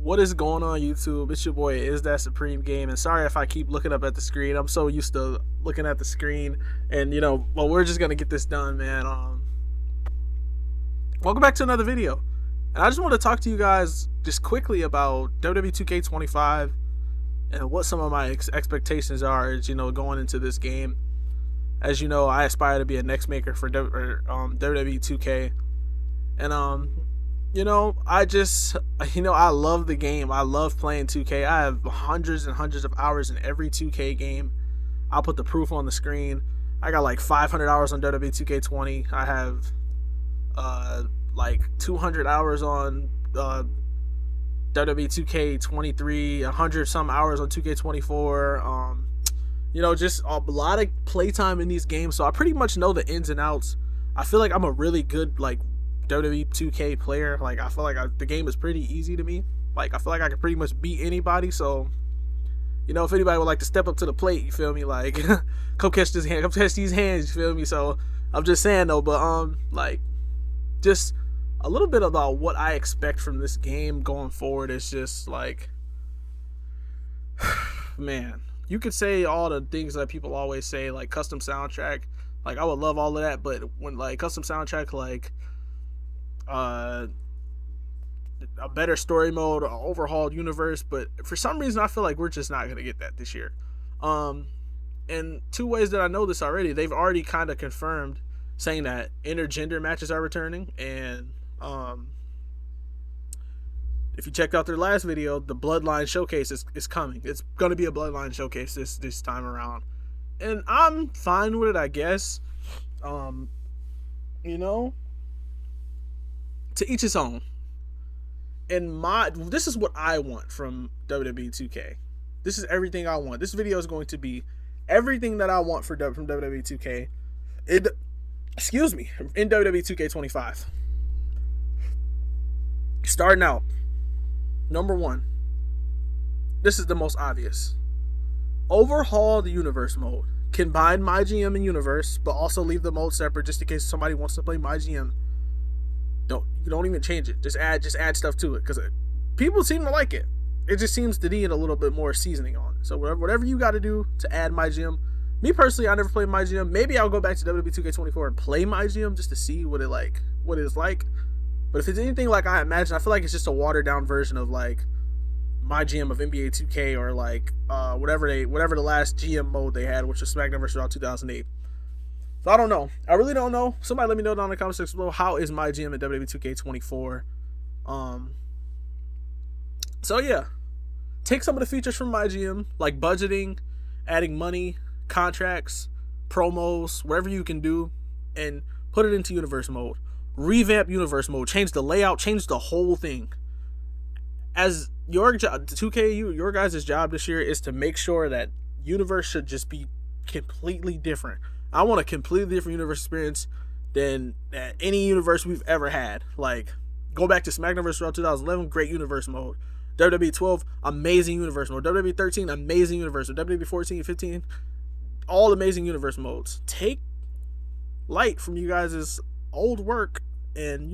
What is going on, YouTube? It's your boy Is That Supreme Game, and sorry if I keep looking up at the screen. I'm so used to looking at the screen, and well, we're just gonna get this done, man. Welcome back to another video, and I just want to talk to you guys just quickly about WWE 2K25 and what some of my expectations are, as going into this game. As you know, I aspire to be a next maker for WWE 2K, and I love the game. I love playing 2K. I have hundreds and hundreds of hours in every 2K game. I'll put the proof on the screen. I got like 500 hours on WWE 2K20. I have like 200 hours on WWE 2K23, 100 some hours on 2K24. Just a lot of playtime in these games, so I pretty much know the ins and outs. I feel like I'm a really good WWE 2K player. I feel like the game is pretty easy to me. I feel like I can pretty much beat anybody. So, if anybody would like to step up to the plate, you feel me? Come catch this hand, come catch these hands, you feel me? So I'm just saying though, but just a little bit about what I expect from this game going forward is just man, you could say all the things that people always say, like custom soundtrack. I would love all of that, but when custom soundtrack, a better story mode, an overhauled universe, but for some reason I feel like we're just not gonna get that this year. And two ways that I know this already, they've already kind of confirmed, saying that intergender matches are returning, and if you checked out their last video, the Bloodline Showcase is coming. It's gonna be a Bloodline Showcase this time around, and I'm fine with it, I guess. To each his own. And this is what I want from WWE 2K. This is everything I want. This video is going to be everything that I want from WWE 2K. In WWE 2K25. Starting out, number one. This is the most obvious. Overhaul the universe mode. Combine My GM and universe, but also leave the mode separate just in case somebody wants to play My GM. Don't even change it. Just add stuff to it, because people seem to like it. It just seems to need a little bit more seasoning on it. So whatever you got to do to add My GM. Me personally, I never played My GM. Maybe I'll go back to WWE 2K24 and play My GM just to see what it's like. But if it's anything like I imagine, I feel like it's just a watered down version of My GM of NBA 2K, or whatever the last GM mode they had, which was SmackDown vs. Raw 2008. So I don't know. I really don't know. Somebody let me know down in the comment section below, how is My GM at WWE 2K24. So yeah, take some of the features from My GM, like budgeting, adding money, contracts, promos, wherever you can do, and put it into universe mode. Revamp universe mode, change the layout, change the whole thing. As your job, 2K, your guys' job this year is to make sure that universe should just be completely different. I want a completely different universe experience than any universe we've ever had. Go back to SmackDown vs. Raw 2011, great universe mode. WWE 12, amazing universe mode. WWE 13, amazing universe mode. WWE 14, 15, all amazing universe modes. Take light from you guys' old work, and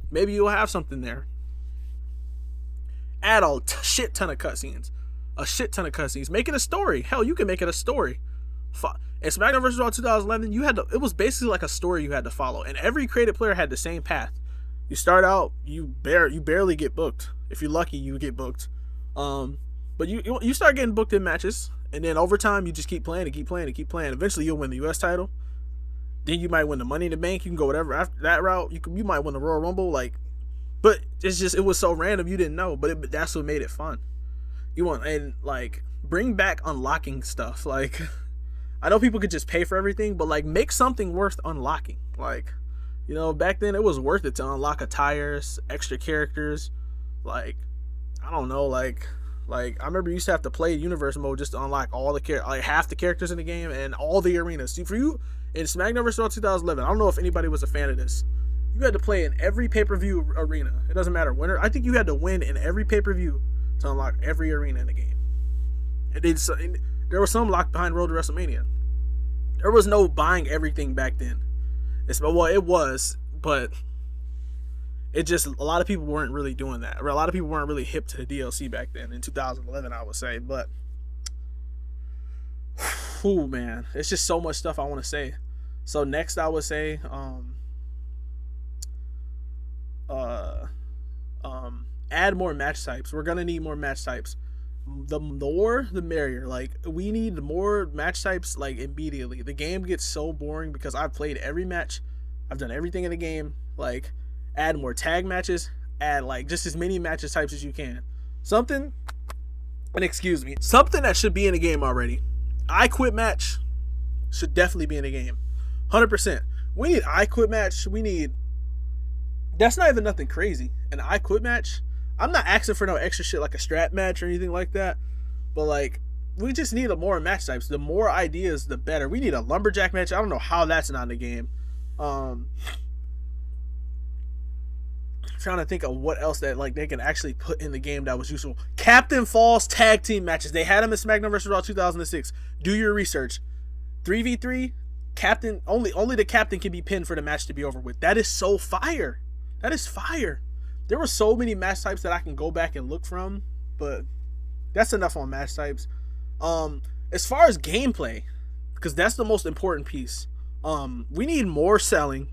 maybe you'll have something there. Add a shit ton of cutscenes. Make it a story. Hell, you can make it a story. In SmackDown vs. Raw 2011, it was basically like a story you had to follow, and every creative player had the same path. You start out, you barely get booked. If you're lucky, you get booked. But you start getting booked in matches, and then over time, you just keep playing and keep playing and keep playing. Eventually, you'll win the US title. Then you might win the Money in the Bank. You can go whatever after that route. You might win the Royal Rumble. But it was so random you didn't know. But that's what made it fun. Bring back unlocking stuff. I know people could just pay for everything, but make something worth unlocking. Back then it was worth it to unlock attires, extra characters. I don't know, I remember you used to have to play universe mode just to unlock all the half the characters in the game and all the arenas. See, for you in SmackDown vs. Raw 2011, I don't know if anybody was a fan of this. You had to play in every pay-per-view arena. It doesn't matter winner. I think you had to win in every pay-per-view to unlock every arena in the game. There was some locked behind Road to WrestleMania. There was no buying everything back then. It was, but It just, a lot of people weren't really doing that, or a lot of people weren't really hip to the DLC back then in 2011, I would say. But oh man, it's just so much stuff I want to say. So next, I would say, uh, add more match types. We're gonna need more match types. The more, the merrier. Like, we need more match types, like, immediately. The game gets so boring because I've played every match. I've done everything in the game. Like, add more tag matches. Add, like, just as many matches types as you can. Something that should be in the game already. I Quit match should definitely be in the game. 100%. We need I Quit match. We need... That's not even nothing crazy. An I Quit match... I'm not asking for no extra shit like a strap match or anything like that. But, like, we just need more match types. The more ideas, the better. We need a lumberjack match. I don't know how that's not in the game. Trying to think of what else that, like, they can actually put in the game that was useful. Captain Falls tag team matches. They had them in SmackDown vs. Raw 2006. Do your research. 3v3, captain, only the captain can be pinned for the match to be over with. That is so fire. That is fire. There were so many match types that I can go back and look from, but that's enough on match types. As far as gameplay, because that's the most important piece, we need more selling.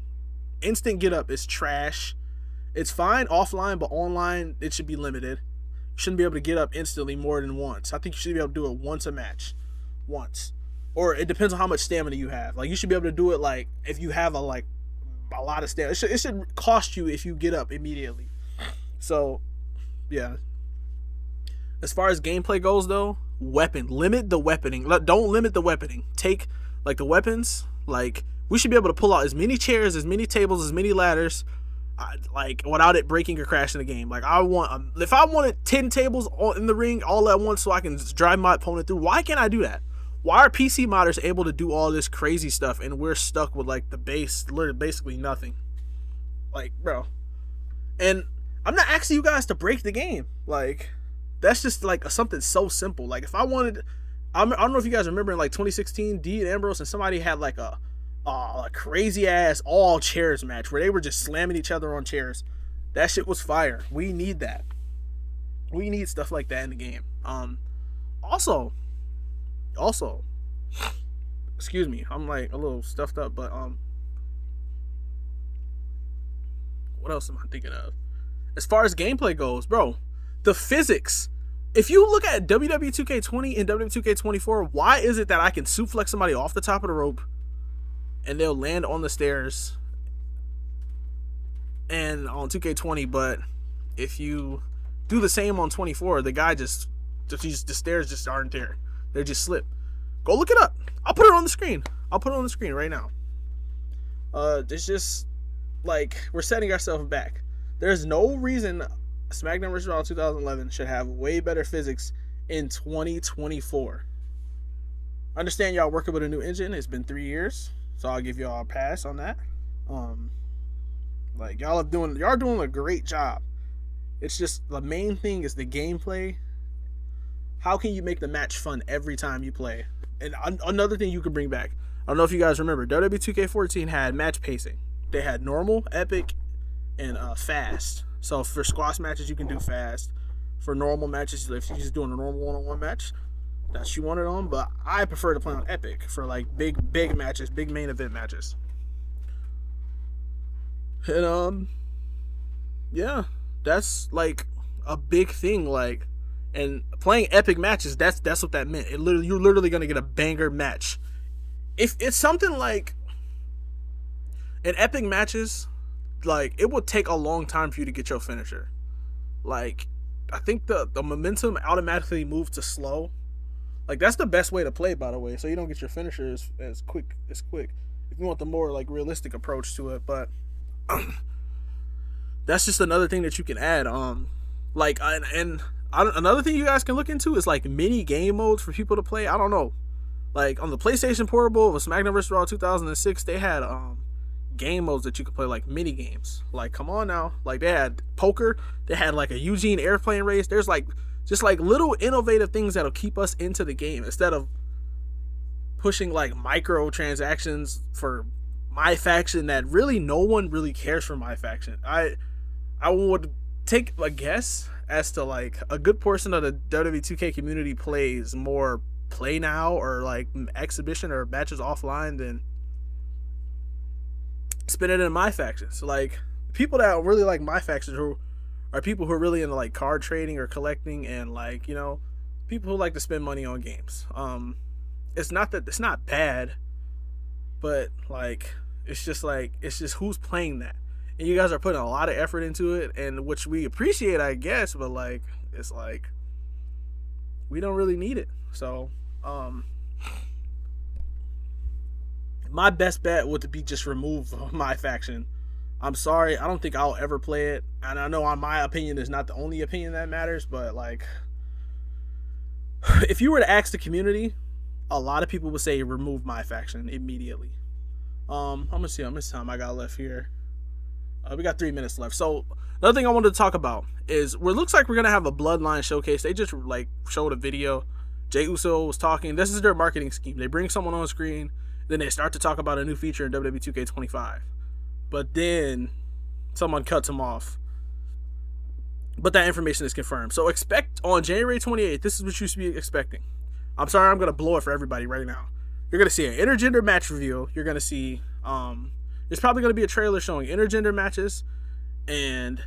Instant get up is trash. It's fine offline, but online it should be limited. You shouldn't be able to get up instantly more than once. I think you should be able to do it once a match. Once. Or it depends on how much stamina you have. Like, you should be able to do it, like, if you have a lot of stamina. It should cost you if you get up immediately. So, yeah. As far as gameplay goes, though, limit the weaponing. Don't limit the weaponing. Take, like, the weapons. Like, we should be able to pull out as many chairs, as many tables, as many ladders, like, without it breaking or crashing the game. Like, if I wanted 10 tables in the ring all at once so I can drive my opponent through, why can't I do that? Why are PC modders able to do all this crazy stuff and we're stuck with, like, the base, literally basically nothing? Like, bro. And I'm not asking you guys to break the game. Like, that's just, like, something so simple. Like, if I wanted... I don't know if you guys remember in, like, 2016, Dean and Ambrose and somebody had, like, a crazy-ass all-chairs match where they were just slamming each other on chairs. That shit was fire. We need that. We need stuff like that in the game. Also, excuse me, I'm, like, a little stuffed up, but, what else am I thinking of? As far as gameplay goes, bro, the physics. If you look at WWE 2K20 and WWE 2K24, why is it that I can suplex somebody off the top of the rope and they'll land on the stairs and on 2K20, but if you do the same on 24, the guy the stairs just aren't there. They just slip. Go look it up. I'll put it on the screen. I'll put it on the screen right now. It's just, like, we're setting ourselves back. There's no reason SmackDown vs. Raw 2011 should have way better physics in 2024. I understand y'all working with a new engine. It's been 3 years, so I'll give y'all a pass on that. Like, y'all doing a great job. It's just the main thing is the gameplay. How can you make the match fun every time you play? And another thing you can bring back. I don't know if you guys remember, WWE 2K14 had match pacing. They had normal, epic, and fast. So for squash matches, you can do fast. For normal matches, if you're just doing a normal one-on-one match, that's you want it on. But I prefer to play on epic for, like, big matches, big main event matches. And yeah, that's, like, a big thing. Like, and playing epic matches, that's what that meant. You're literally gonna get a banger match. If it's something like in epic matches, like, it would take a long time for you to get your finisher. Like, I think the momentum automatically moves to slow. Like, that's the best way to play, by the way, so you don't get your finisher as quick. If you want the more, like, realistic approach to it, but that's just another thing that you can add. Another thing you guys can look into is, like, mini game modes for people to play. I don't know. Like, on the PlayStation Portable of SmackDown vs. Raw 2006, they had game modes that you could play, like mini games. Like, come on now. Like, they had poker. They had, like, a Eugene airplane race. There's, like, just, like, little innovative things that'll keep us into the game instead of pushing, like, microtransactions for my faction that really no one really cares for my faction. I would take a guess as to like a good portion of the WWE 2K community plays more play now or like exhibition or matches offline than spend it in my factions. Like people that really like my factions who are people who are really into like card trading or collecting and like, you know, people who like to spend money on games. It's not that it's not bad, but like it's just who's playing that. And you guys are putting a lot of effort into it, and which we appreciate, I guess, but like it's like we don't really need it. So, my best bet would be just remove my faction. I'm sorry, I don't think I'll ever play it, and I know my opinion is not the only opinion that matters, but like if you were to ask the community, a lot of people would say remove my faction immediately. I'm gonna see how much time I got left here. We got 3 minutes left. So another thing I wanted to talk about is where it looks like we're gonna have a bloodline showcase. They just like showed a video. Jey Uso was talking. This is their marketing scheme. They bring someone on screen, then they start to talk about a new feature in WWE 2K25. But then someone cuts him off. But that information is confirmed. So expect on January 28th, this is what you should be expecting. I'm sorry, I'm gonna blow it for everybody right now. You're gonna see an intergender match reveal. You're gonna see there's probably gonna be a trailer showing intergender matches, and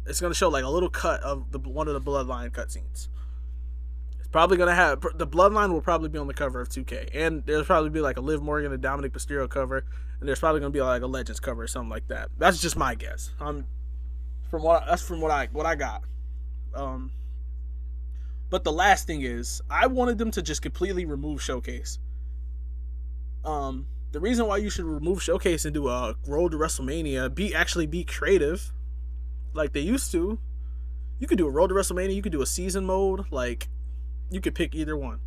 it's gonna show like a little cut of one of the Bloodline cutscenes. It's probably gonna have the Bloodline will probably be on the cover of 2K, and there's probably be like a Liv Morgan and Dominic Mysterio cover, and there's probably gonna be like a Legends cover or something like that. That's just my guess. From what I got. But the last thing is, I wanted them to just completely remove Showcase. The reason why you should remove Showcase and do a Road to WrestleMania, be creative, like they used to. You could do a Road to WrestleMania, you could do a season mode, like you could pick either one.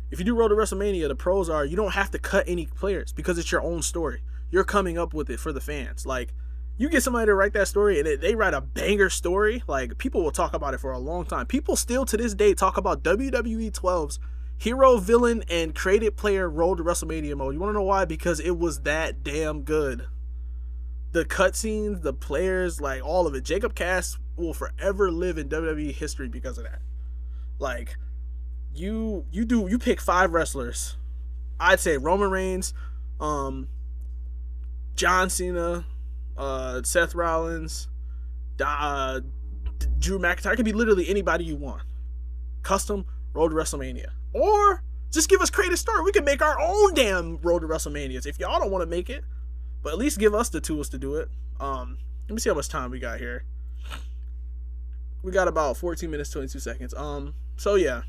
If you do Road to WrestleMania, the pros are you don't have to cut any players because it's your own story. You're coming up with it for the fans. Like you get somebody to write that story and they write a banger story, like people will talk about it for a long time. People still to this day talk about WWE 12's hero, villain, and created player Road to WrestleMania mode. You want to know why? Because it was that damn good. The cutscenes, the players, like all of it. Jacob Cass will forever live in WWE history because of that. Like you pick 5 wrestlers. I'd say Roman Reigns, John Cena, Seth Rollins, Drew McIntyre. It could be literally anybody you want. Custom Road to WrestleMania. Or just give us creative story. We can make our own damn Road to WrestleManias if y'all don't want to make it. But at least give us the tools to do it. Let me see how much time we got here. We got about 14 minutes, 22 seconds. So yeah.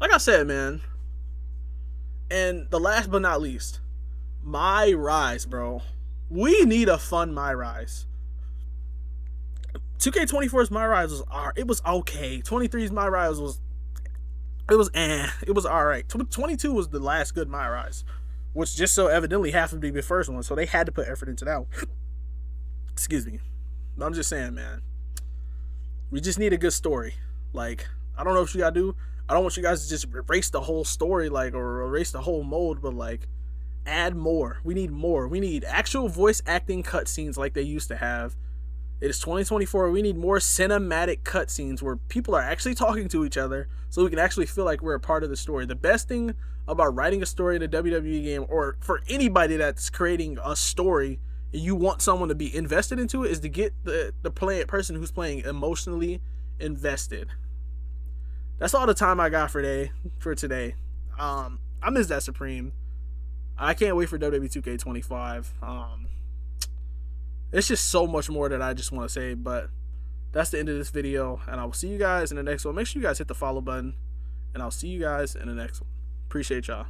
Like I said, man. And the last but not least, My Rise, bro. We need a fun My Rise. 2K24's My Rise was okay. 23's My Rise was alright. 22 was the last good My Rise, which just so evidently happened to be the first one, so they had to put effort into that one. Excuse me. But I'm just saying, man. We just need a good story. Like, I don't know what you gotta do. I don't want you guys to just erase the whole story, like, or erase the whole mode, but like, add more. We need more. We need actual voice acting cutscenes like they used to have. It is 2024. We need more cinematic cutscenes where people are actually talking to each other so we can actually feel like we're a part of the story. The best thing about writing a story in a WWE game, or for anybody that's creating a story and you want someone to be invested into it, is to get the person who's playing emotionally invested. That's all the time I got for today. I miss that Supreme. I can't wait for WWE 2K25. It's just so much more that I just want to say, but that's the end of this video, and I will see you guys in the next one. Make sure you guys hit the follow button, and I'll see you guys in the next one. Appreciate y'all.